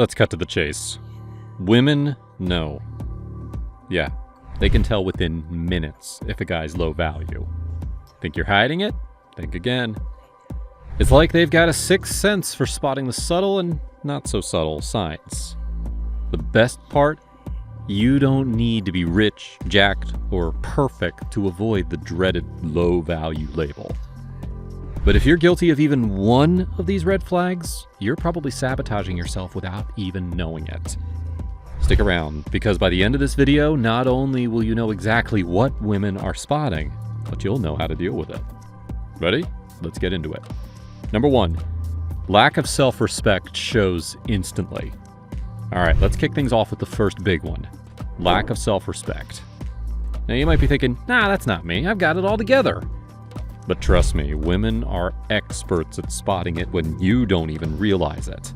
Let's cut to the chase. Women know. Yeah, they can tell within minutes if a guy's low value. Think you're hiding it? Think again. It's like they've got a sixth sense for spotting the subtle and not so subtle signs. The best part? You don't need to be rich, jacked, or perfect to avoid the dreaded low value label. But if you're guilty of even one of these red flags, you're probably sabotaging yourself without even knowing it. Stick around, because by the end of this video, not only will you know exactly what women are spotting, but you'll know how to deal with it. Ready? Let's get into it. Number 1, lack of self-respect shows instantly. All right, let's kick things off with the first big one. Lack of self-respect. Now you might be thinking, nah, that's not me. I've got it all together. But trust me, women are experts at spotting it when you don't even realize it.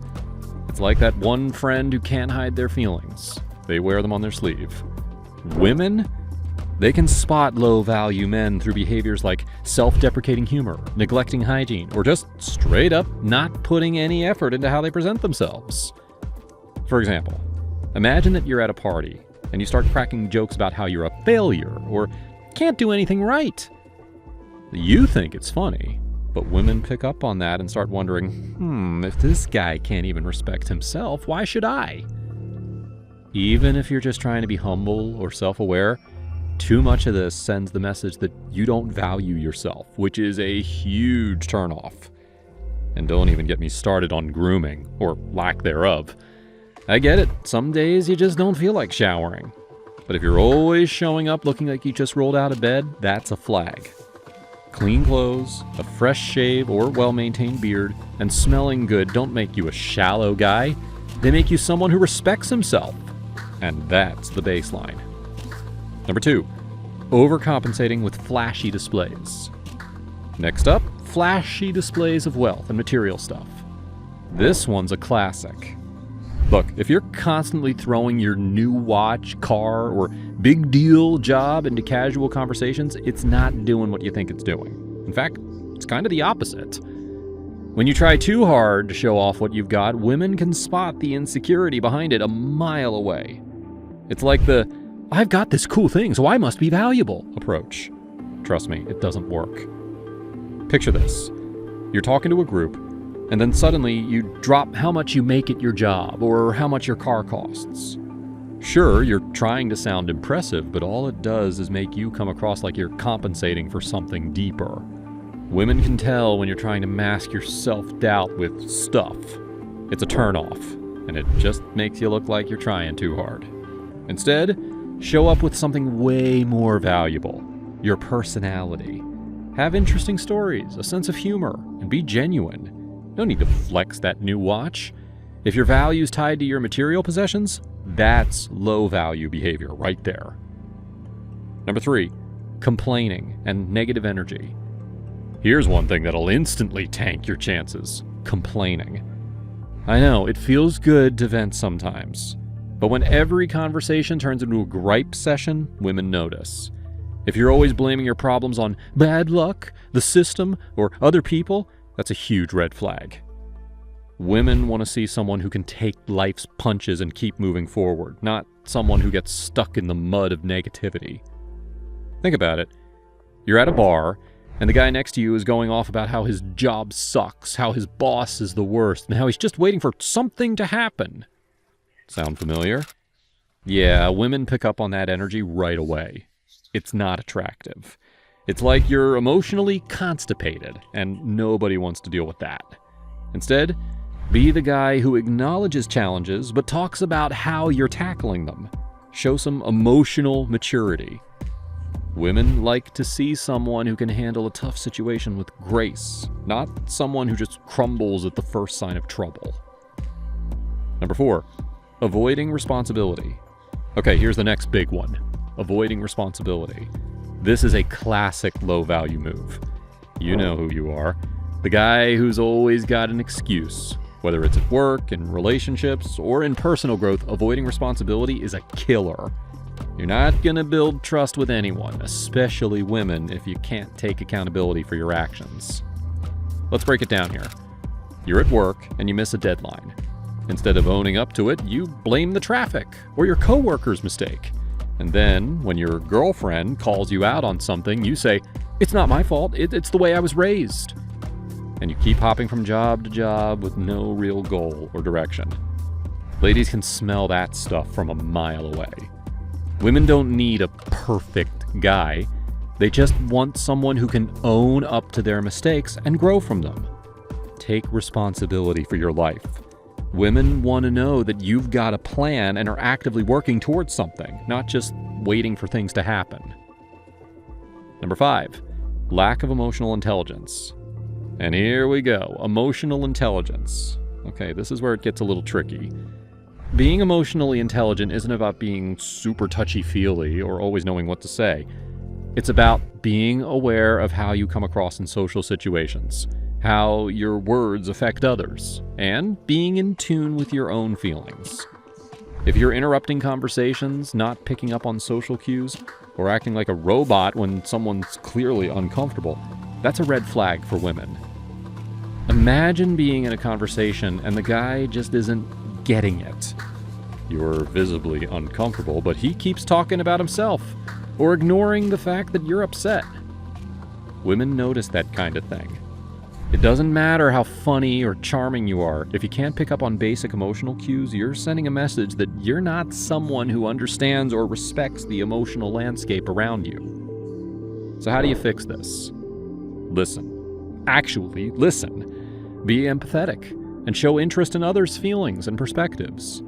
It's like that one friend who can't hide their feelings. They wear them on their sleeve. Women? They can spot low-value men through behaviors like self-deprecating humor, neglecting hygiene, or just straight up not putting any effort into how they present themselves. For example, imagine that you're at a party and you start cracking jokes about how you're a failure or can't do anything right. You think it's funny, but women pick up on that and start wondering, if this guy can't even respect himself, why should I? Even if you're just trying to be humble or self-aware, too much of this sends the message that you don't value yourself, which is a huge turnoff. And don't even get me started on grooming, or lack thereof. I get it, some days you just don't feel like showering. But if you're always showing up looking like you just rolled out of bed, that's a flag. Clean clothes, a fresh shave or well-maintained beard, and smelling good don't make you a shallow guy. They make you someone who respects himself. And that's the baseline. Number 2, overcompensating with flashy displays. Next up, flashy displays of wealth and material stuff. This one's a classic. Look, if you're constantly throwing your new watch, car, or big deal job into casual conversations, it's not doing what you think it's doing. In fact, it's kind of the opposite. When you try too hard to show off what you've got, women can spot the insecurity behind it a mile away. It's like the, I've got this cool thing, so I must be valuable approach. Trust me, it doesn't work. Picture this. You're talking to a group, and then suddenly you drop how much you make at your job or how much your car costs. Sure, you're trying to sound impressive, but all it does is make you come across like you're compensating for something deeper. Women can tell when you're trying to mask your self-doubt with stuff. It's a turnoff, and it just makes you look like you're trying too hard. Instead, show up with something way more valuable. Your personality. Have interesting stories, a sense of humor, and be genuine. No need to flex that new watch. If your value's tied to your material possessions, that's low-value behavior right there. Number 3, complaining and negative energy. Here's one thing that'll instantly tank your chances. Complaining. I know, it feels good to vent sometimes. But when every conversation turns into a gripe session, women notice. If you're always blaming your problems on bad luck, the system, or other people, that's a huge red flag. Women want to see someone who can take life's punches and keep moving forward, not someone who gets stuck in the mud of negativity. Think about it. You're at a bar, and the guy next to you is going off about how his job sucks, how his boss is the worst, and how he's just waiting for something to happen. Sound familiar? Yeah, women pick up on that energy right away. It's not attractive. It's like you're emotionally constipated, and nobody wants to deal with that. Instead, be the guy who acknowledges challenges, but talks about how you're tackling them. Show some emotional maturity. Women like to see someone who can handle a tough situation with grace, not someone who just crumbles at the first sign of trouble. Number 4, avoiding responsibility. Okay, here's the next big one. Avoiding responsibility. This is a classic low-value move. You know who you are. The guy who's always got an excuse. Whether it's at work, in relationships, or in personal growth, avoiding responsibility is a killer. You're not going to build trust with anyone, especially women, if you can't take accountability for your actions. Let's break it down here. You're at work and you miss a deadline. Instead of owning up to it, you blame the traffic or your coworker's mistake. And then, when your girlfriend calls you out on something, you say, "It's not my fault, it's the way I was raised." And you keep hopping from job to job with no real goal or direction. Ladies can smell that stuff from a mile away. Women don't need a perfect guy. They just want someone who can own up to their mistakes and grow from them. Take responsibility for your life. Women want to know that you've got a plan and are actively working towards something, not just waiting for things to happen. Number 5, lack of emotional intelligence. And here we go, emotional intelligence. Okay, this is where it gets a little tricky. Being emotionally intelligent isn't about being super touchy-feely or always knowing what to say. It's about being aware of how you come across in social situations, how your words affect others, and being in tune with your own feelings. If you're interrupting conversations, not picking up on social cues, or acting like a robot when someone's clearly uncomfortable, that's a red flag for women. Imagine being in a conversation and the guy just isn't getting it. You're visibly uncomfortable, but he keeps talking about himself, or ignoring the fact that you're upset. Women notice that kind of thing. It doesn't matter how funny or charming you are. If you can't pick up on basic emotional cues, you're sending a message that you're not someone who understands or respects the emotional landscape around you. So how do you fix this? Listen. Actually, listen. Be empathetic and show interest in others' feelings and perspectives.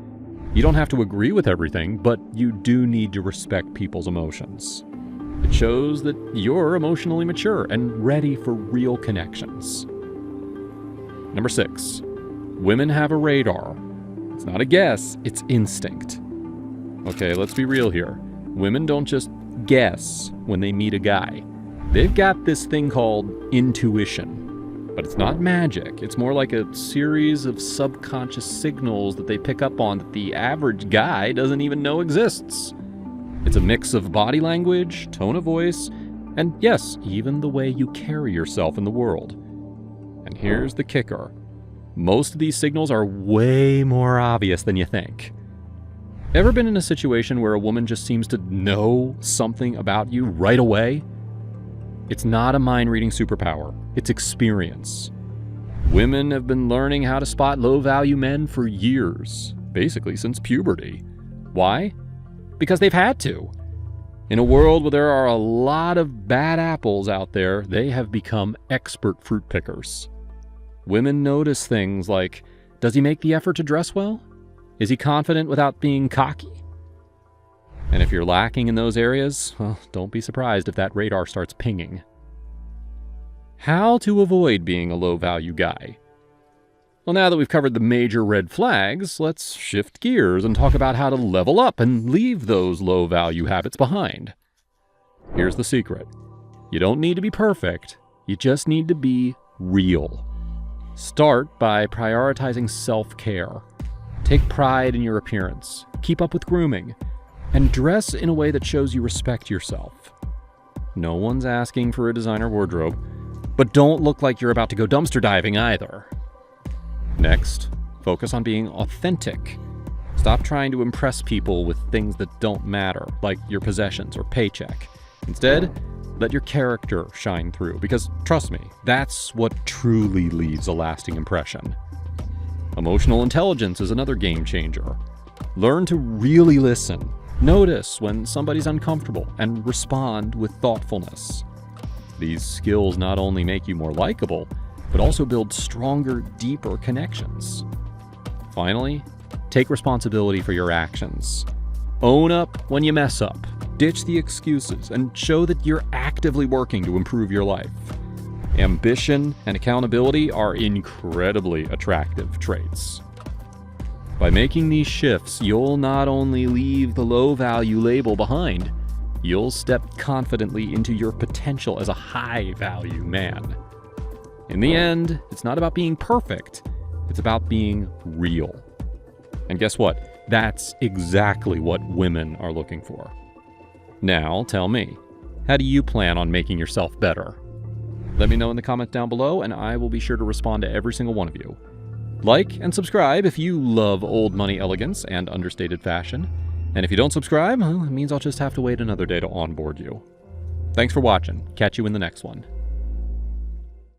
You don't have to agree with everything, but you do need to respect people's emotions. It shows that you're emotionally mature and ready for real connections. Number 6, women have a radar. It's not a guess, it's instinct. Okay, let's be real here. Women don't just guess when they meet a guy. They've got this thing called intuition. But it's not magic. It's more like a series of subconscious signals that they pick up on that the average guy doesn't even know exists. It's a mix of body language, tone of voice, and yes, even the way you carry yourself in the world. And here's the kicker. Most of these signals are way more obvious than you think. Ever been in a situation where a woman just seems to know something about you right away? It's not a mind-reading superpower. It's experience. Women have been learning how to spot low-value men for years, basically since puberty. Why? Because they've had to. In a world where there are a lot of bad apples out there, they have become expert fruit pickers. Women notice things like, does he make the effort to dress well? Is he confident without being cocky? And if you're lacking in those areas, well, don't be surprised if that radar starts pinging. How to avoid being a low-value guy? Well, now that we've covered the major red flags, let's shift gears and talk about how to level up and leave those low-value habits behind. Here's the secret. You don't need to be perfect. You just need to be real. Start by prioritizing self-care. Take pride in your appearance. Keep up with grooming. And dress in a way that shows you respect yourself. No one's asking for a designer wardrobe, but don't look like you're about to go dumpster diving either. Next, focus on being authentic. Stop trying to impress people with things that don't matter, like your possessions or paycheck. Instead, let your character shine through, because trust me, that's what truly leaves a lasting impression. Emotional intelligence is another game changer. Learn to really listen. Notice when somebody's uncomfortable and respond with thoughtfulness. These skills not only make you more likable, but also build stronger, deeper connections. Finally, take responsibility for your actions. Own up when you mess up. Ditch the excuses and show that you're actively working to improve your life. Ambition and accountability are incredibly attractive traits. By making these shifts, you'll not only leave the low-value label behind, you'll step confidently into your potential as a high-value man. In the end, it's not about being perfect, it's about being real. And guess what? That's exactly what women are looking for. Now, tell me, how do you plan on making yourself better? Let me know in the comments down below, and I will be sure to respond to every single one of you. Like and subscribe if you love old money elegance and understated fashion. And if you don't subscribe, well, it means I'll just have to wait another day to onboard you. Thanks for watching. Catch you in the next one.